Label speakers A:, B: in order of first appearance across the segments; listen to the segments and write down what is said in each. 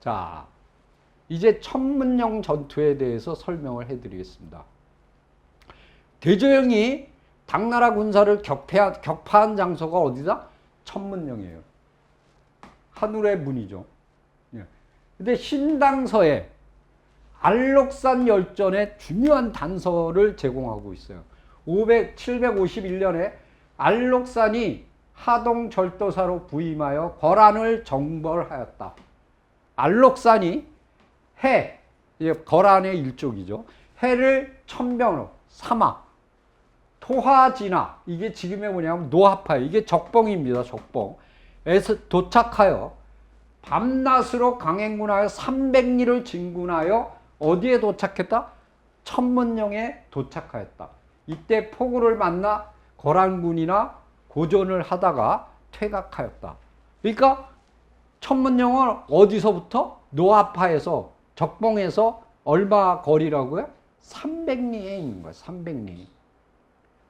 A: 자, 이제 천문령 전투에 대해서 설명을 해드리겠습니다. 대조영이 당나라 군사를 격파한 장소가 어디다? 천문령이에요. 하늘의 문이죠. 근데 신당서에 알록산 열전의 중요한 단서를 제공하고 있어요. 751년에 알록산이 하동 절도사로 부임하여 거란을 정벌하였다. 알록산이 해, 거란의 일족이죠. 해를 천병으로 사막, 토하지나, 이게 지금의 뭐냐면 노하파예요. 이게 적봉입니다. 적봉에서 도착하여 밤낮으로 강행군하여 300리를 진군하여 어디에 도착했다? 천문령에 도착하였다. 이때 포구를 만나 거란군이나 고전을 하다가 퇴각하였다. 그러니까 천문령은 어디서부터? 노하파에서, 적봉에서 얼마 거리라고요? 300리에 있는 거예요. 300리.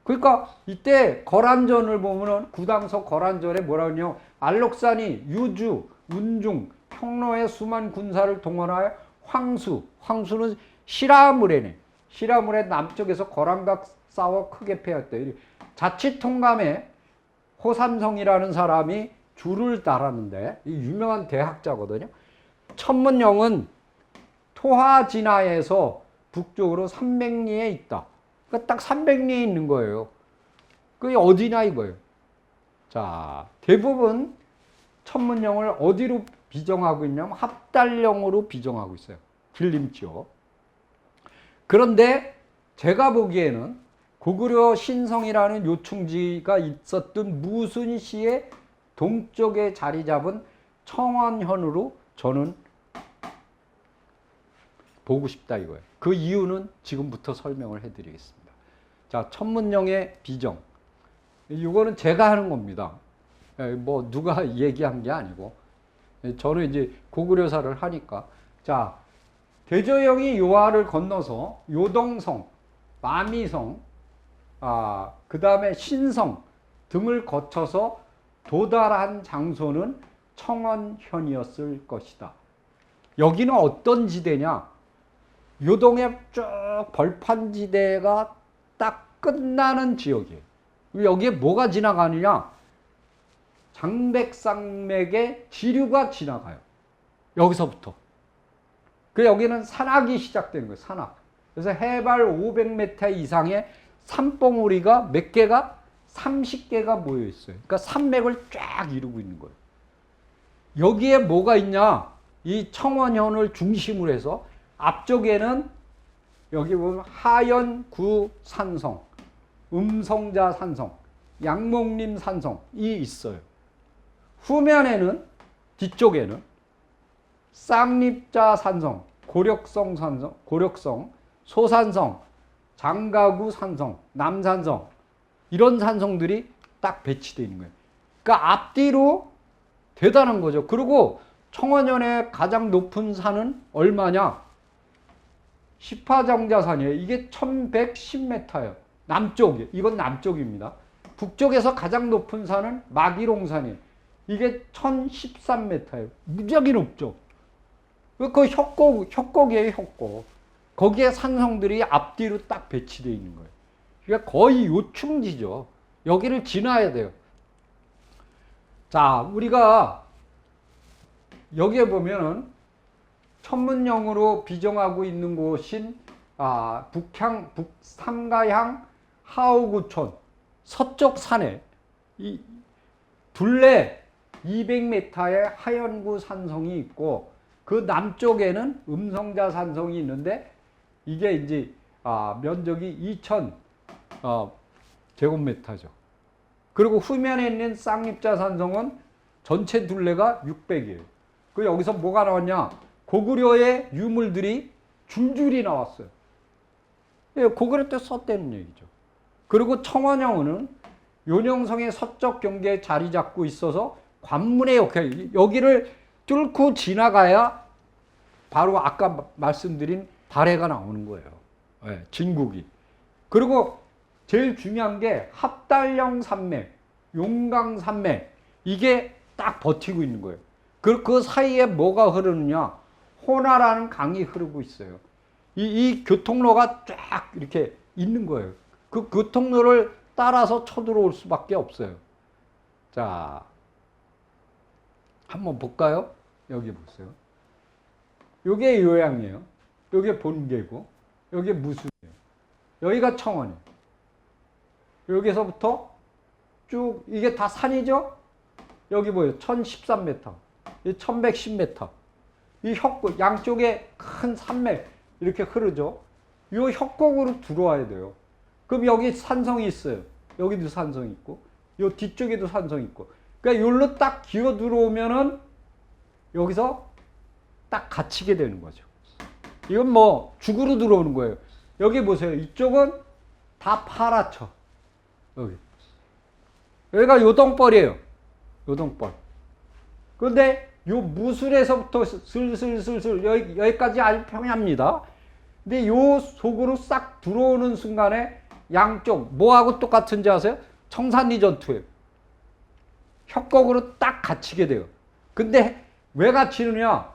A: 그러니까 이때 거란전을 보면은 구당서 거란전에 뭐라 그러냐면 알록산이 유주, 운중, 평로의 수만 군사를 동원하여 황수는 시라무레네. 시라무레 남쪽에서 거란과 싸워 크게 패했다. 자치통감에 호삼성이라는 사람이 줄을 달았는데 유명한 대학자거든요. 천문령은 토하진하에서 북쪽으로 300리에 있다. 그러니까 딱 300리에 있는 거예요. 그게 어디냐 이거예요. 자, 대부분 천문령을 어디로 비정하고 있냐면 합달령으로 비정하고 있어요. 길림지역. 그런데 제가 보기에는 고구려 신성이라는 요충지가 있었던 무순시의 동쪽에 자리 잡은 청원현으로 저는 보고 싶다 이거예요. 그 이유는 지금부터 설명을 해드리겠습니다. 자, 천문령의 비정. 이거는 제가 하는 겁니다. 뭐 누가 얘기한 게 아니고 저는 이제 고구려사를 하니까. 자, 대조영이 요하를 건너서 요동성, 마미성, 그 다음에 신성 등을 거쳐서 도달한 장소는 청원현이었을 것이다. 여기는 어떤 지대냐? 요동의 쭉 벌판지대가 딱 끝나는 지역이에요. 여기에 뭐가 지나가느냐? 장백산맥의 지류가 지나가요. 여기서부터. 여기는 산악이 시작되는 거예요. 산악. 그래서 해발 500m 이상의 산봉우리가 몇 개가? 30개가 모여 있어요. 그러니까 산맥을 쫙 이루고 있는 거예요. 여기에 뭐가 있냐? 이 청원현을 중심으로 해서 앞쪽에는 여기 보면 하연구 산성, 음성자 산성, 양목림 산성이 있어요. 후면에는, 뒤쪽에는 쌍립자 산성, 고력성 산성, 소산성, 장가구 산성, 남산성, 이런 산성들이 딱 배치되어 있는 거예요. 그러니까 앞뒤로 대단한 거죠. 그리고 청원현의 가장 높은 산은 얼마냐? 십하정자산이에요. 이게 1110m예요. 남쪽이에요. 이건 남쪽입니다. 북쪽에서 가장 높은 산은 마기롱산이에요. 이게 1013m예요. 무지하게 높죠. 그 협곡이에요, 협곡. 거기에 산성들이 앞뒤로 딱 배치되어 있는 거예요. 그러니까 거의 요충지죠. 여기를 지나야 돼요. 자, 우리가 여기에 보면은 천문령으로 비정하고 있는 곳인 삼가향 하오구촌 서쪽 산에 이 둘레 200m의 하연구 산성이 있고 그 남쪽에는 음성자 산성이 있는데 이게 이제 면적이 2000 제곱미터죠. 그리고 후면에 있는 쌍립자 산성은 전체 둘레가 600이에요. 그 여기서 뭐가 나왔냐? 고구려의 유물들이 줄줄이 나왔어요. 고구려 때 썼다는 얘기죠. 그리고 청원영은 요령성의 서쪽 경계에 자리 잡고 있어서 관문의 여기를 뚫고 지나가야 바로 아까 말씀드린 발해가 나오는 거예요. 진국이. 그리고 제일 중요한 게 합달령 산맥, 용강 산맥, 이게 딱 버티고 있는 거예요. 그 사이에 뭐가 흐르느냐? 호나라는 강이 흐르고 있어요. 이 교통로가 쫙 이렇게 있는 거예요. 그 교통로를 따라서 쳐들어올 수밖에 없어요. 자, 한번 볼까요? 여기 보세요. 요게 요양이에요. 요게 본계고, 요게 무순이에요. 여기가 청원이에요. 여기서부터 쭉, 이게 다 산이죠? 여기 뭐예요? 1013m, 1110m. 이 협곡, 양쪽에 큰 산맥, 이렇게 흐르죠? 이 협곡으로 들어와야 돼요. 그럼 여기 산성이 있어요. 여기도 산성이 있고, 요 뒤쪽에도 산성이 있고. 그러니까 여기로 딱 기어 들어오면은 여기서 딱 갇히게 되는 거죠. 이건 뭐 죽으로 들어오는 거예요. 여기 보세요. 이쪽은 다 파랗죠. 여기가 요동벌이에요. 요동벌. 그런데 요 무술에서부터 슬슬슬슬 여기까지 아주 평야입니다. 근데 요 속으로 싹 들어오는 순간에 양쪽 뭐하고 똑같은지 아세요? 청산리 전투예요. 협곡으로 딱 갇히게 돼요. 근데 왜 갇히느냐?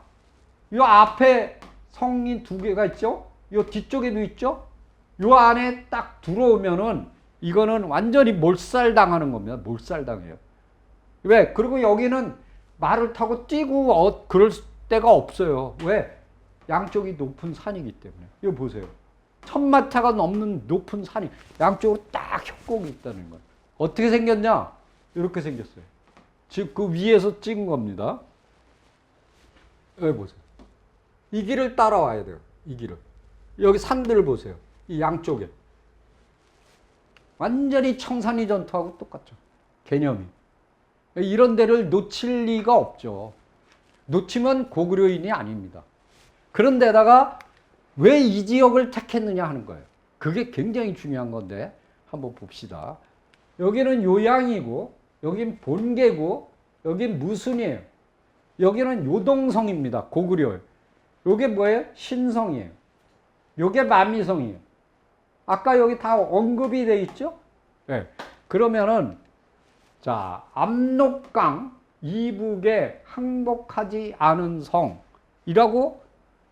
A: 요 앞에 성인 두 개가 있죠? 요 뒤쪽에도 있죠? 요 안에 딱 들어오면은 이거는 완전히 몰살당하는 겁니다. 몰살당해요. 왜? 그리고 여기는 말을 타고 뛰고 그럴 데가 없어요. 왜? 양쪽이 높은 산이기 때문에. 이거 보세요. 1000마타가 넘는 높은 산이 양쪽으로 딱 협곡이 있다는 거예요. 어떻게 생겼냐? 이렇게 생겼어요. 즉 그 위에서 찍은 겁니다. 여기 보세요. 이 길을 따라와야 돼요. 이 길을. 여기 산들을 보세요. 이 양쪽에. 완전히 청산리 전투하고 똑같죠. 개념이. 이런 데를 놓칠 리가 없죠. 놓치면 고구려인이 아닙니다. 그런데다가 왜 이 지역을 택했느냐 하는 거예요. 그게 굉장히 중요한 건데 한번 봅시다. 여기는 요양이고 여긴 본계고 여긴 무순이에요. 여기는 요동성입니다. 고구려예요. 요게 뭐예요? 신성이에요. 요게 만미성이에요. 아까 여기 다 언급이 돼 있죠? 네. 그러면은 자, 압록강 이북에 항복하지 않은 성이라고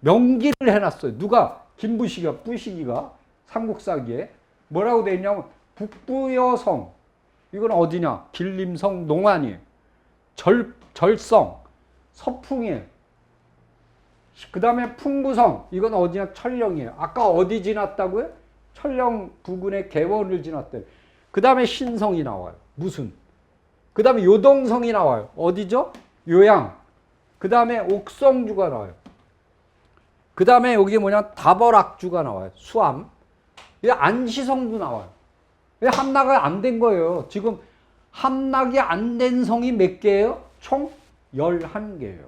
A: 명기를 해놨어요. 누가? 김부시기가, 뿌시기가 삼국사기에 뭐라고 돼 있냐면 북부여성. 이건 어디냐? 길림성 농안이에요. 절성, 서풍이에요. 그 다음에 풍부성. 이건 어디냐? 철령이에요. 아까 어디 지났다고요? 철령 부근의 개원을 지났대요. 그 다음에 신성이 나와요. 무슨? 그 다음에 요동성이 나와요. 어디죠? 요양. 그 다음에 옥성주가 나와요. 그 다음에 여기 뭐냐? 다벌악주가 나와요. 수암. 안시성도 나와요. 함락이 안 된 거예요. 지금 함락이 안 된 성이 몇 개예요? 총 11개예요.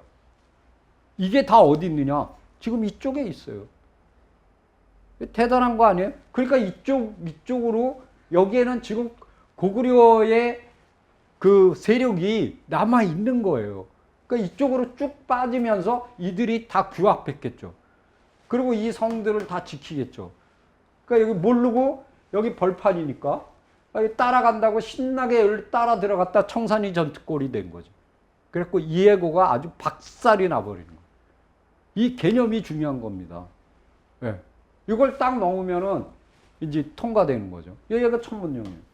A: 이게 다 어디 있느냐? 지금 이쪽에 있어요. 대단한 거 아니에요? 그러니까 이쪽으로 여기에는 지금 고구려의 그 세력이 남아 있는 거예요. 그러니까 이쪽으로 쭉 빠지면서 이들이 다 규합했겠죠. 그리고 이 성들을 다 지키겠죠. 그러니까 여기 모르고 여기 벌판이니까 따라간다고 신나게 따라 들어갔다 청산리 전투골이 된 거죠. 그래서 이해고가 아주 박살이 나버리는 거예요. 이 개념이 중요한 겁니다. 네. 이걸 딱 넣으면은 이제 통과되는 거죠. 여기가 천문용이에요.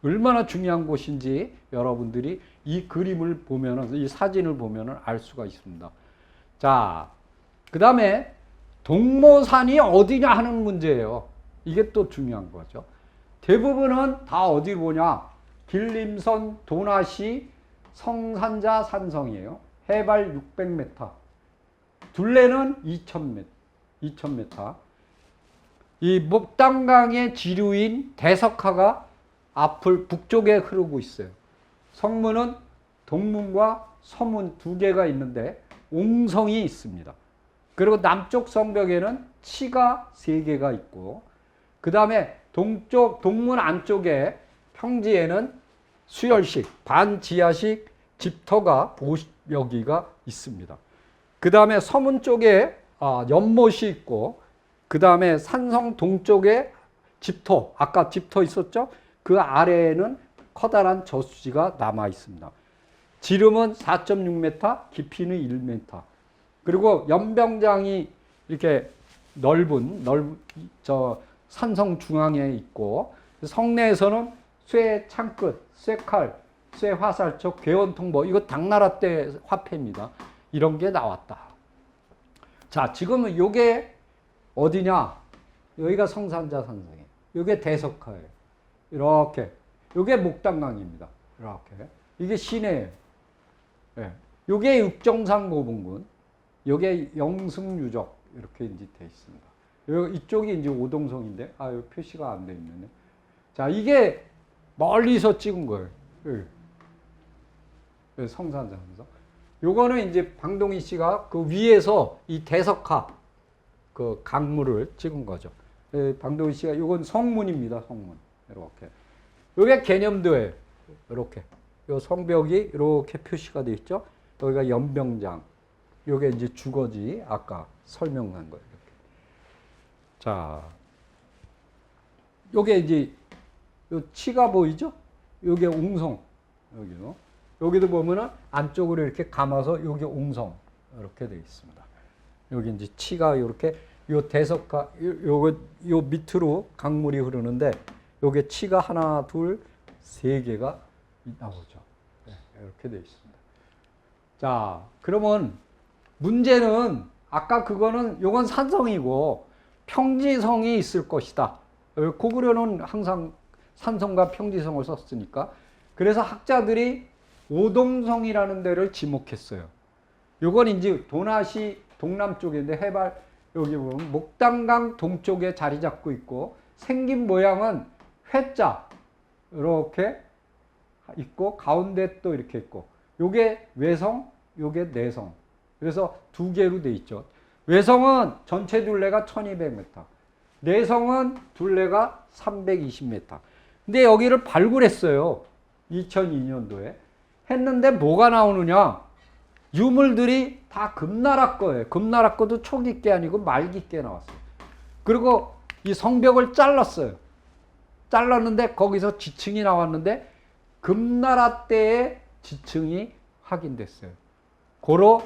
A: 얼마나 중요한 곳인지 여러분들이 이 그림을 보면은, 이 사진을 보면은 알 수가 있습니다. 자, 그 다음에 동모산이 어디냐 하는 문제예요. 이게 또 중요한 거죠. 대부분은 다 어디로 보냐? 길림선, 도나시, 성산자 산성이에요. 해발 600m. 둘레는 2000m. 이 목담강의 지류인 대석하가 앞을 북쪽에 흐르고 있어요. 성문은 동문과 서문 두 개가 있는데 옹성이 있습니다. 그리고 남쪽 성벽에는 치가 3개가 있고, 그 다음에 동문 안쪽에 평지에는 수열식, 반지하식 집터가 여기가 있습니다. 그 다음에 서문 쪽에 연못이 있고, 그 다음에 산성 동쪽에 집터, 아까 집터 있었죠? 그 아래에는 커다란 저수지가 남아 있습니다. 지름은 4.6m, 깊이는 1m. 그리고 연병장이 이렇게 넓은 저 산성 중앙에 있고 성내에서는 쇠 창끝, 쇠칼, 쇠 화살촉, 괴원통 뭐 이거 당나라 때 화폐입니다. 이런 게 나왔다. 자, 지금은 요게 어디냐? 여기가 성산자 산성이에요. 요게 대석화예요. 이렇게. 요게 목단강입니다. 이렇게. 이게 시내예요. 예. 요게 육정산 고분군. 요게 영승유적. 이렇게 이제 돼 있습니다. 이쪽이 이제 오동성인데, 여기 표시가 안 돼 있네. 자, 이게 멀리서 찍은 거예요. 여기. 성산자 산성. 요거는 이제 방동희 씨가 그 위에서 이 대석화 그 강물을 찍은 거죠. 방동희 씨가 요건 성문입니다. 성문. 이렇게. 요게 개념도예요. 이렇게. 요 성벽이 이렇게 표시가 되어 있죠. 여기가 연병장. 요게 이제 주거지. 아까 설명한 거예요. 이렇게. 자. 요게 이제 요 치가 보이죠? 요게 옹성. 여기도. 여기도 보면은 안쪽으로 이렇게 감아서 여기 옹성 이렇게 되어 있습니다. 여기 이제 치가 이렇게 요 대석화 요 밑으로 강물이 흐르는데 요게 치가 하나, 둘, 세 개가 나오죠. 네, 이렇게 되어 있습니다. 자, 그러면 문제는 아까 그거는 요건 산성이고 평지성이 있을 것이다. 고구려는 항상 산성과 평지성을 썼으니까 그래서 학자들이 오동성이라는 데를 지목했어요. 요건 이제 도나시 동남쪽인데 해발 여기 보면 목단강 동쪽에 자리 잡고 있고 생긴 모양은 회자 이렇게 있고 가운데 또 이렇게 있고 요게 외성, 요게 내성. 그래서 두 개로 돼 있죠. 외성은 전체 둘레가 1200m. 내성은 둘레가 320m. 근데 여기를 발굴했어요. 2002년도에. 했는데 뭐가 나오느냐? 유물들이 다 금나라 거예요. 금나라 거도 초기께 아니고 말기께 나왔어요. 그리고 이 성벽을 잘랐어요. 잘랐는데 거기서 지층이 나왔는데 금나라 때의 지층이 확인됐어요. 고로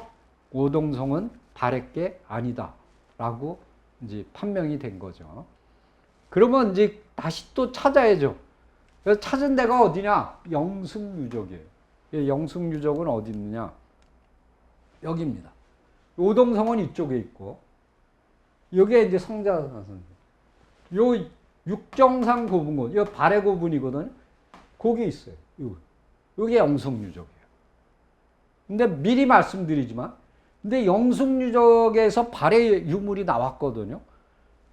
A: 오동성은 발해께 아니다 라고 이제 판명이 된 거죠. 그러면 이제 다시 또 찾아야죠. 그래서 찾은 데가 어디냐? 영승유적이에요. 영승유적은 어디 있느냐? 여기입니다. 오동성은 이쪽에 있고, 여기에 이제 성자산성. 요 육정산 고분군, 요 발해 고분이거든. 거기 있어요. 요게 영승유적이에요. 근데 미리 말씀드리지만, 근데 영승유적에서 발해 유물이 나왔거든요.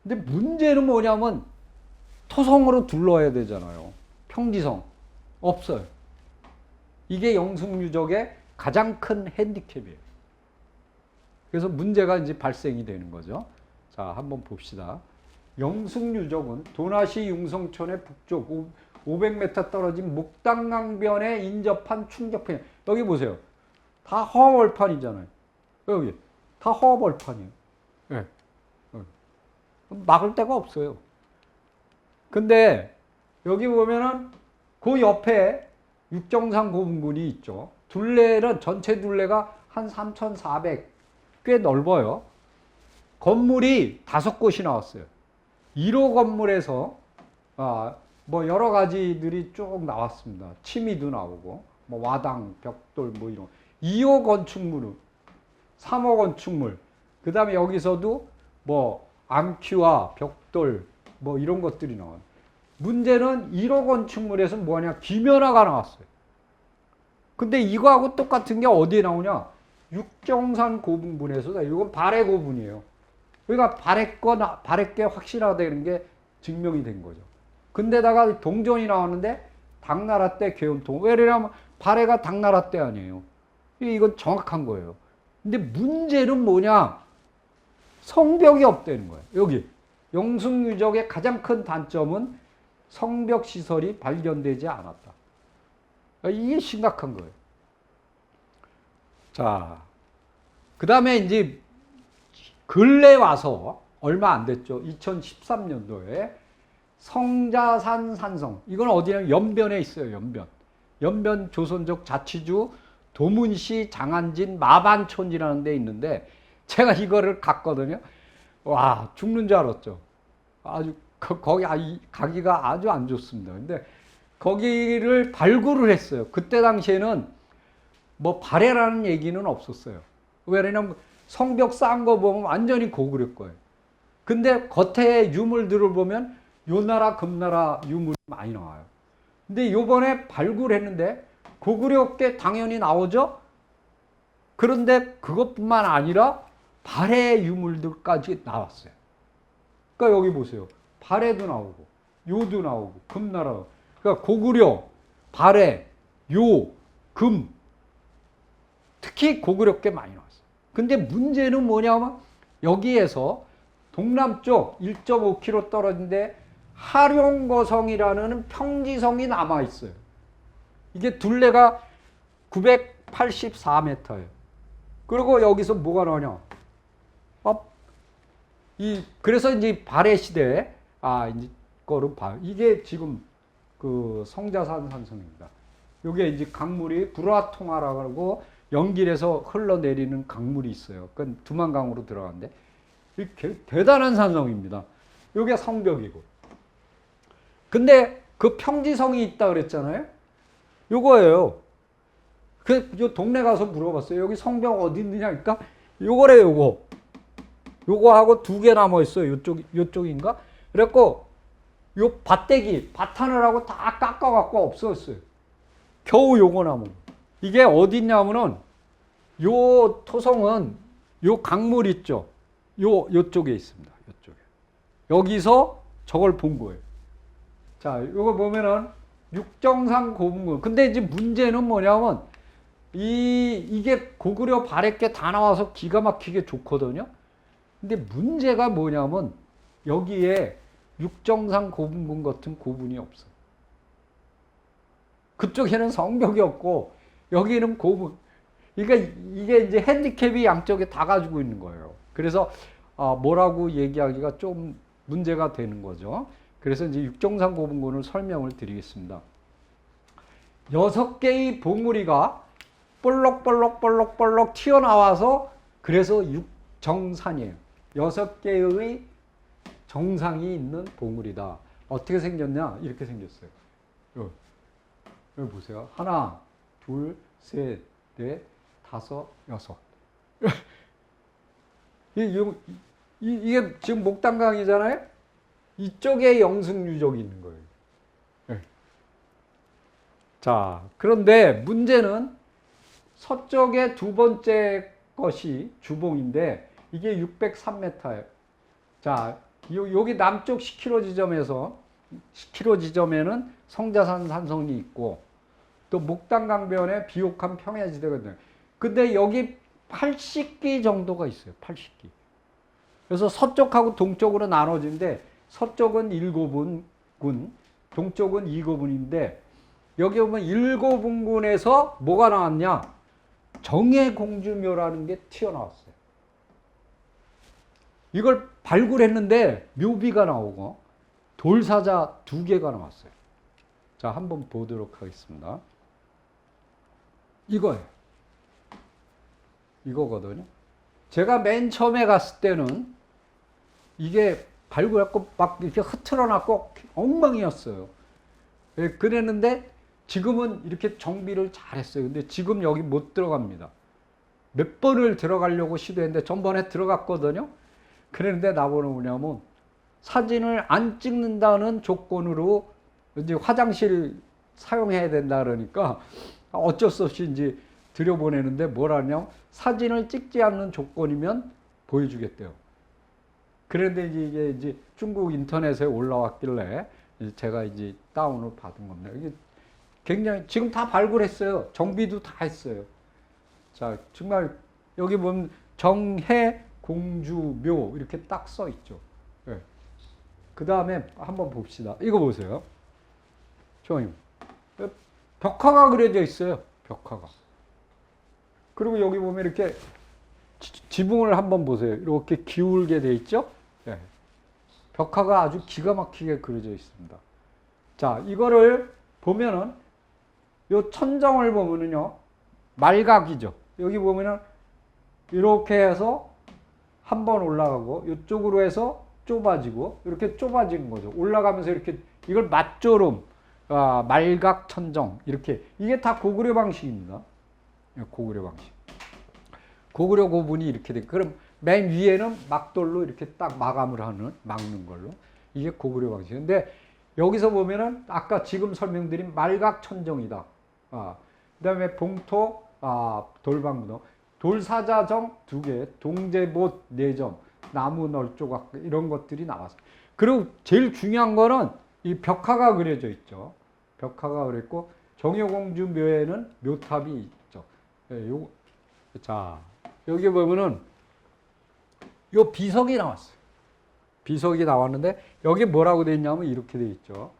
A: 근데 문제는 뭐냐면 토성으로 둘러야 되잖아요. 평지성 없어요. 이게 영승유적의 가장 큰 핸디캡이에요. 그래서 문제가 이제 발생이 되는 거죠. 자, 한번 봅시다. 영승유적은 도나시 융성촌의 북쪽 500m 떨어진 목당강변에 인접한 충격판. 여기 보세요. 다 허벌판이잖아요. 여기 다 허벌판이에요. 네. 막을 데가 없어요. 근데 여기 보면은 그 옆에 육정산 고분군이 있죠. 둘레는 전체 둘레가 한 3,400, 꽤 넓어요. 건물이 5곳이 나왔어요. 1호 건물에서 뭐 여러 가지들이 쭉 나왔습니다. 치미도 나오고 뭐 와당, 벽돌 뭐 이런. 2호 건축물은 3호 건축물. 그다음에 여기서도 뭐 암키와 벽돌 뭐 이런 것들이 나와요. 문제는 1호 건축물에서 뭐냐? 김연화가 나왔어요. 근데 이거하고 똑같은 게 어디에 나오냐? 육정산 고분군에서. 이건 발해 고분이에요. 그러니까 발해께 확실하다는 게 증명이 된 거죠. 근데다가 동전이 나왔는데 당나라 때 개운통. 왜냐면 발해가 당나라 때 아니에요. 이건 정확한 거예요. 근데 문제는 뭐냐? 성벽이 없다는 거예요. 여기 영승유적의 가장 큰 단점은 성벽 시설이 발견되지 않았다. 이게 심각한 거예요. 자, 그 다음에 이제 근래 와서 얼마 안 됐죠. 2013년도에 성자산 산성. 이건 어디냐면 연변에 있어요. 연변. 연변 조선족 자치주 도문시 장안진 마반촌이라는 데 있는데 제가 이거를 갔거든요. 와, 죽는 줄 알았죠. 아주 거기 가기가 아주 안 좋습니다. 근데 거기를 발굴을 했어요. 그때 당시에는 뭐 발해라는 얘기는 없었어요. 왜냐면 성벽 쌓은 거 보면 완전히 고구려 거예요. 근데 겉에 유물들을 보면 요 나라 금나라 유물이 많이 나와요. 근데 요번에 발굴했는데 고구려 게 당연히 나오죠. 그런데 그것뿐만 아니라 발해 유물들까지 나왔어요. 그러니까 여기 보세요. 발해도 나오고 요도 나오고 금나라. 그러니까 고구려, 발해, 요, 금 특히 고구려 게 많이 나왔어요. 근데 문제는 뭐냐면 여기에서 동남쪽 1.5km 떨어진데 하룡거성이라는 평지성이 남아 있어요. 이게 둘레가 984m예요. 그리고 여기서 뭐가 나오냐? 그래서 이제 발해 시대에 이제 거로 봐. 이게 지금 그 성자산 산성입니다. 이게 이제 강물이 불화통화라고 연길에서 흘러내리는 강물이 있어요. 그건 두만강으로 들어가는데 대단한 산성입니다. 이게 성벽이고. 근데 그 평지성이 있다 그랬잖아요. 요거예요. 요 동네 가서 물어봤어요. 여기 성벽 어디 있느냐 하니까 요거래요, 요거. 요거하고 두 개 남아 있어요. 요쪽인가? 그래갖고 요 밭대기, 밭하느라고 다 깎아갖고 없어졌어요. 겨우 요거 남은. 이게 어디 있냐면은 요 토성은 요 강물 있죠. 요쪽에 있습니다. 요쪽에. 여기서 저걸 본 거예요. 자, 요거 보면은 육정상 고분군. 근데 이제 문제는 뭐냐면 이게 고구려 발해께 다 나와서 기가 막히게 좋거든요. 근데 문제가 뭐냐면 여기에 육정상 고분군 같은 고분이 없어. 그쪽에는 성벽이 없고 여기는 고분. 그러니까 이게 이제 핸디캡이 양쪽에 다 가지고 있는 거예요. 그래서 뭐라고 얘기하기가 좀 문제가 되는 거죠. 그래서 이제 육정상 고분군을 설명을 드리겠습니다. 6개의 봉우리가 볼록볼록 튀어나와서 그래서 육정산이에요. 6개의 정상이 있는 봉우리다. 어떻게 생겼냐? 이렇게 생겼어요. 여기 보세요. 하나, 둘, 셋, 넷, 다섯, 여섯. 이게 지금 목단강이잖아요? 이쪽에 영승유적이 있는 거예요. 자, 그런데 문제는 서쪽의 두 번째 것이 주봉인데 이게 603m예요. 자, 여기 남쪽 10km 지점에서 10km 지점에는 성자산 산성이 있고 또 목단강변에 비옥한 평야지대거든요. 근데 여기 80기 정도가 있어요. 80기. 그래서 서쪽하고 동쪽으로 나눠지는데 서쪽은 7군, 동쪽은 2고분인데 여기 보면 1고분군에서 뭐가 나왔냐? 정해공주묘라는 게 튀어나왔어요. 이걸 발굴했는데 묘비가 나오고 돌사자 2개가 나왔어요. 자, 한번 보도록 하겠습니다. 이거예요. 이거거든요. 제가 맨 처음에 갔을 때는 이게 발굴했고 막 이렇게 흐트러놨고 엉망이었어요. 그랬는데 지금은 이렇게 정비를 잘했어요. 근데 지금 여기 못 들어갑니다. 몇 번을 들어가려고 시도했는데 전번에 들어갔거든요. 그랬는데 나보는 뭐냐면 사진을 안 찍는다는 조건으로 이제 화장실 사용해야 된다 그러니까 어쩔 수 없이 이제 들여보내는데 뭐라냐면 사진을 찍지 않는 조건이면 보여주겠대요. 그런데 이게 이제 중국 인터넷에 올라왔길래 제가 이제 다운을 받은 겁니다. 이게 굉장히 지금 다 발굴했어요. 정비도 다 했어요. 자, 정말 여기 보면 정해공주묘 이렇게 딱 써 있죠. 네. 그 다음에 한번 봅시다. 이거 보세요. 조님, 벽화가 그려져 있어요. 벽화가. 그리고 여기 보면 이렇게 지붕을 한번 보세요. 이렇게 기울게 돼 있죠. 네. 벽화가 아주 기가 막히게 그려져 있습니다. 자, 이거를 보면은 요 천정을 보면은요 말각이죠. 여기 보면은 이렇게 해서 한 번 올라가고 이쪽으로 해서 좁아지고 이렇게 좁아지는 거죠. 올라가면서 이렇게 이걸 맞조름, 말각천정 이렇게 이게 다 고구려 방식입니다. 고구려 방식. 고구려 고분이 이렇게 돼. 그럼 맨 위에는 막돌로 이렇게 딱 막는 걸로 이게 고구려 방식. 근데 여기서 보면은 아까 지금 설명드린 말각천정이다. 그다음에 봉토, 돌방무덤, 돌사자정 2개, 동제못 4점, 나무 널조각 이런 것들이 나왔어요. 그리고 제일 중요한 거는 이 벽화가 그려져 있죠. 벽화가 그랬고 정효공주 묘에는 묘탑이 있죠. 자, 여기 보면은 요 비석이 나왔어요. 비석이 나왔는데 여기 뭐라고 되어 있냐면 이렇게 되어 있죠.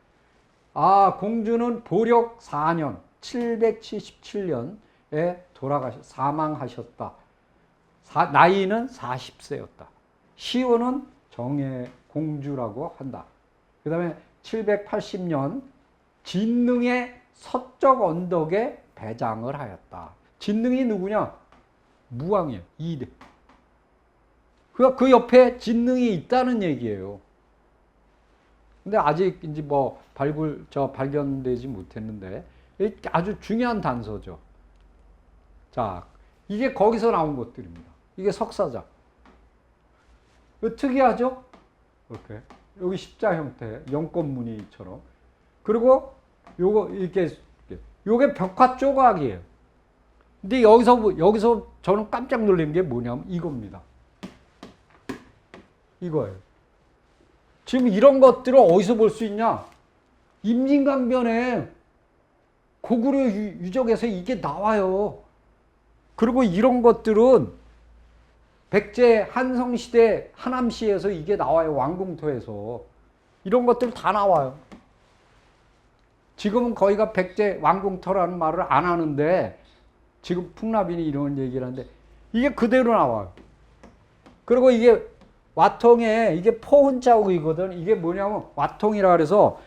A: 공주는 보력 4년 777년에 사망하셨다. 나이는 40세였다. 시호는 정예공주라고 한다. 그 다음에 780년 진능의 서쪽 언덕에 배장을 하였다. 진능이 누구냐? 무왕이에요. 이대. 그 옆에 진능이 있다는 얘기예요. 근데 아직 이제 뭐 발견되지 못했는데 아주 중요한 단서죠. 자, 이게 거기서 나온 것들입니다. 이게 석사자. 이거 특이하죠? 이렇게 여기 십자 형태, 연꽃무늬처럼. 그리고 요게 벽화 조각이에요. 근데 여기서 저는 깜짝 놀란 게 뭐냐면 이겁니다. 이거예요. 지금 이런 것들을 어디서 볼 수 있냐? 임진강변에 고구려 유적에서 이게 나와요. 그리고 이런 것들은 백제 한성시대 하남시에서 이게 나와요. 왕궁토에서. 이런 것들 다 나와요. 지금은 거기가 백제 왕궁토라는 말을 안 하는데 지금 풍납인이 이런 얘기를 하는데 이게 그대로 나와요. 그리고 이게 와통에 이게 포훈 자국이거든. 이게 뭐냐면 와통이라 그래서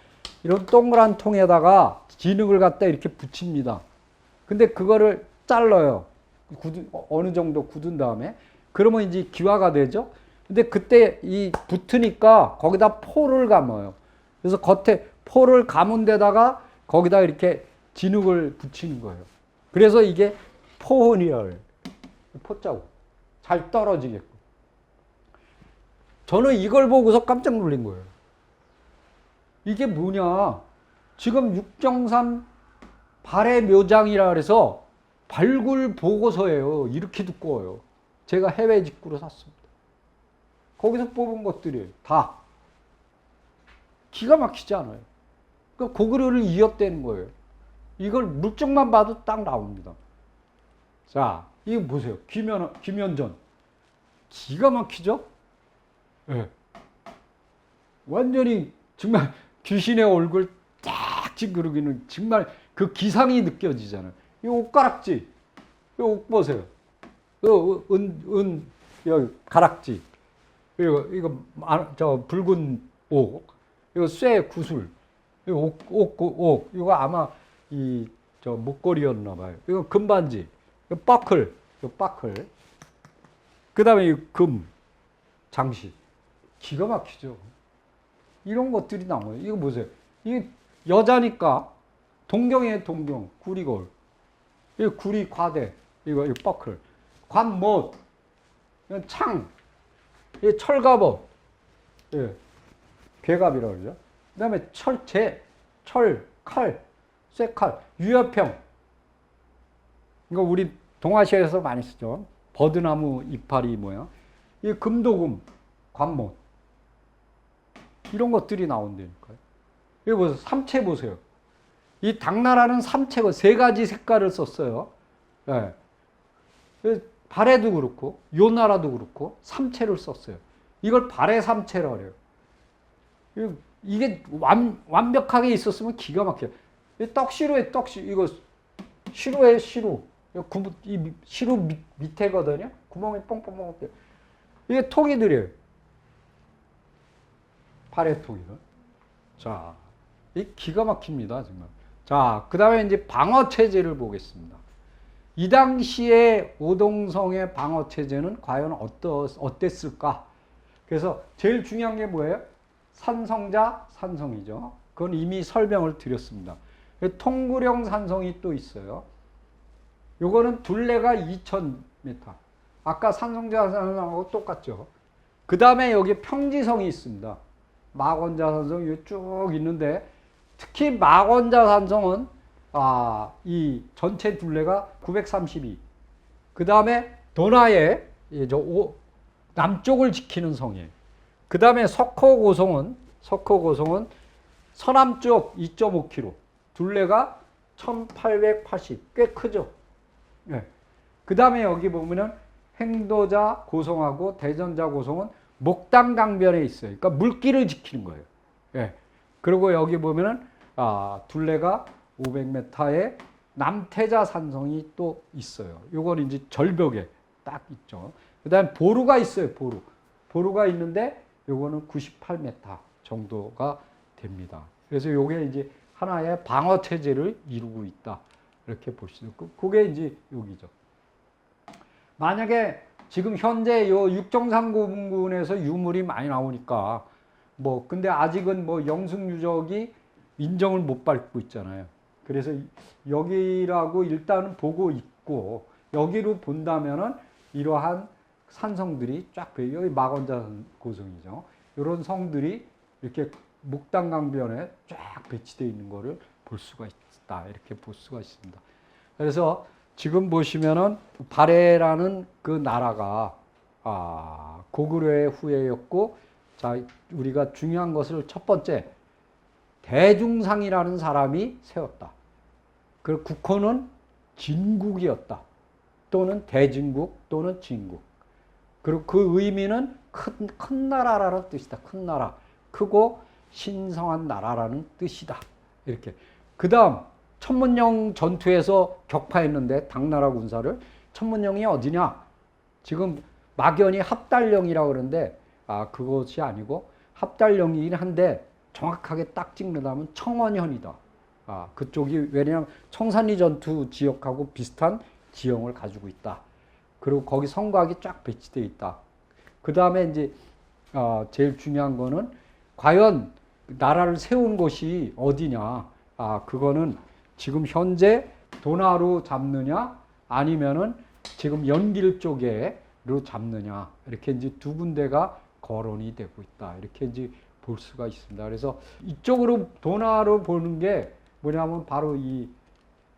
A: 이런 동그란 통에다가 진흙을 갖다 이렇게 붙입니다. 근데 그거를 잘라요. 어느 정도 굳은 다음에. 그러면 이제 기화가 되죠. 근데 그때 이 붙으니까 거기다 포를 감아요. 그래서 겉에 포를 감은 데다가 거기다 이렇게 진흙을 붙이는 거예요. 그래서 이게 포훈이라 그래요. 포자국. 잘 떨어지게끔. 저는 이걸 보고서 깜짝 놀란 거예요. 이게 뭐냐. 지금 육정산 발해묘장이라 그래서 발굴 보고서예요. 이렇게 두꺼워요. 제가 해외 직구로 샀습니다. 거기서 뽑은 것들이 다 기가 막히지 않아요. 그러니까 고구려를 이었다는 거예요. 이걸 물증만 봐도 딱 나옵니다. 자, 이거 보세요. 김연전. 기가 막히죠? 네. 완전히 정말 귀신의 얼굴 딱 찡그러기는 정말 그 기상이 느껴지잖아요. 이 옷가락지. 이 옷 보세요. 여기 가락지. 이거 붉은 옥. 이거 쇠 구슬. 이거 옥. 이거 아마 목걸이였나 봐요. 이거 금반지. 이거 빠클. 그 다음에 이 금. 장식. 기가 막히죠. 이런 것들이 나와요. 이거 보세요. 이게 여자니까 동경이에요, 동경. 구리골. 이거 구리 과대. 이거 빠클. 관못. 창. 이 철갑업. 예. 괴갑이라고 그러죠. 그 다음에 칼. 쇠칼. 유협형. 이거 우리 동아시아에서 많이 쓰죠. 버드나무 이파리 모양. 이 금도금. 관못. 이런 것들이 나온다니까요. 여기 보세요. 삼채 보세요. 이 당나라는 삼채가 3가지 색깔을 썼어요. 예. 발해도 그렇고, 요 나라도 그렇고, 삼채를 썼어요. 이걸 발해 삼채라고 그래요. 이게 완벽하게 있었으면 기가 막혀요. 떡시루에 떡시루. 이거 시루에 시루. 이 시루 밑에거든요. 구멍이 뻥뻥뻥. 이게 통이들이에요. 발해통이요. 자, 이 기가 막힙니다, 정말. 자, 그 다음에 이제 방어 체제를 보겠습니다. 이 당시에 오동성의 방어 체제는 과연 어땠을까? 그래서 제일 중요한 게 뭐예요? 산성자 산성이죠. 그건 이미 설명을 드렸습니다. 통구령 산성이 또 있어요. 요거는 둘레가 2000m. 아까 산성자 산성하고 똑같죠. 그 다음에 여기 평지성이 있습니다. 막원자 산성이 쭉 있는데 특히 막원자 산성은 이 전체 둘레가 932. 그 다음에 도나의 남쪽을 지키는 성이에요. 그 다음에 석호고성은 서남쪽 2.5km. 둘레가 1880. 꽤 크죠. 네. 그 다음에 여기 보면은 행도자 고성하고 대전자 고성은 목당강변에 있어요. 그러니까 물길을 지키는 거예요. 예. 그리고 여기 보면은 둘레가 500m의 남태자 산성이 또 있어요. 요건 이제 절벽에 딱 있죠. 그다음에 보루가 있어요. 보루가 있는데 요거는 98m 정도가 됩니다. 그래서 요게 이제 하나의 방어 체제를 이루고 있다. 이렇게 보시죠. 그게 이제 여기죠. 만약에 지금 현재 요 육정상고분군에서 유물이 많이 나오니까 근데 아직은 영승 유적이 인정을 못 받고 있잖아요. 그래서 여기라고 일단은 보고 있고 여기로 본다면은 이러한 산성들이 쫙 보여요. 여기 막원자 고성이죠. 이런 성들이 이렇게 목당강변에 쫙 배치되어 있는 거를 볼 수가 있다. 이렇게 볼 수가 있습니다. 그래서 지금 보시면은 발해라는 그 나라가 고구려의 후예였고, 자, 우리가 중요한 것을 첫 번째 대중상이라는 사람이 세웠다. 그리고 국호는 진국이었다. 또는 대진국 또는 진국. 그리고 그 의미는 큰 나라라는 뜻이다. 큰 나라. 크고 신성한 나라라는 뜻이다. 이렇게. 그 다음 천문령 전투에서 격파했는데 당나라 군사를. 천문령이 어디냐? 지금 막연히 합달령이라고 그러는데 그것이 아니고 합달령이긴 한데 정확하게 딱 찍는다면 청원현이다. 그쪽이 왜냐하면 청산리 전투 지역하고 비슷한 지형을 가지고 있다. 그리고 거기 성곽이 쫙 배치되어 있다. 그 다음에 이제 제일 중요한 거는 과연 나라를 세운 곳이 어디냐? 그거는 지금 현재 도나로 잡느냐 아니면은 지금 연길 쪽에로 잡느냐, 이렇게 이제 두 군데가 거론이 되고 있다. 이렇게 이제 볼 수가 있습니다. 그래서 이쪽으로 도나로 보는 게 뭐냐면 바로 이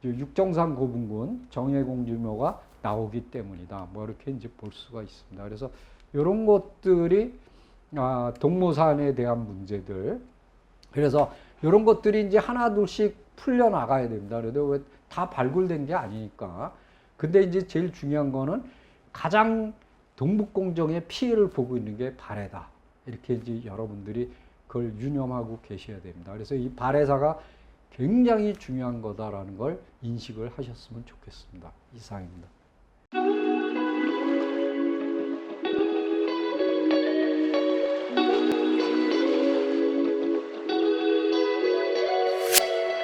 A: 육정상 고분군 정예공주묘가 나오기 때문이다. 이렇게 이제 볼 수가 있습니다. 그래서 이런 것들이 동모산에 대한 문제들. 그래서 이런 것들이 이제 하나둘씩 풀려 나가야 됩니다. 그래도 왜 다 발굴된 게 아니니까. 근데 이제 제일 중요한 거는 가장 동북공정의 피해를 보고 있는 게 발해다. 이렇게 이제 여러분들이 그걸 유념하고 계셔야 됩니다. 그래서 이 발해사가 굉장히 중요한 거다라는 걸 인식을 하셨으면 좋겠습니다. 이상입니다.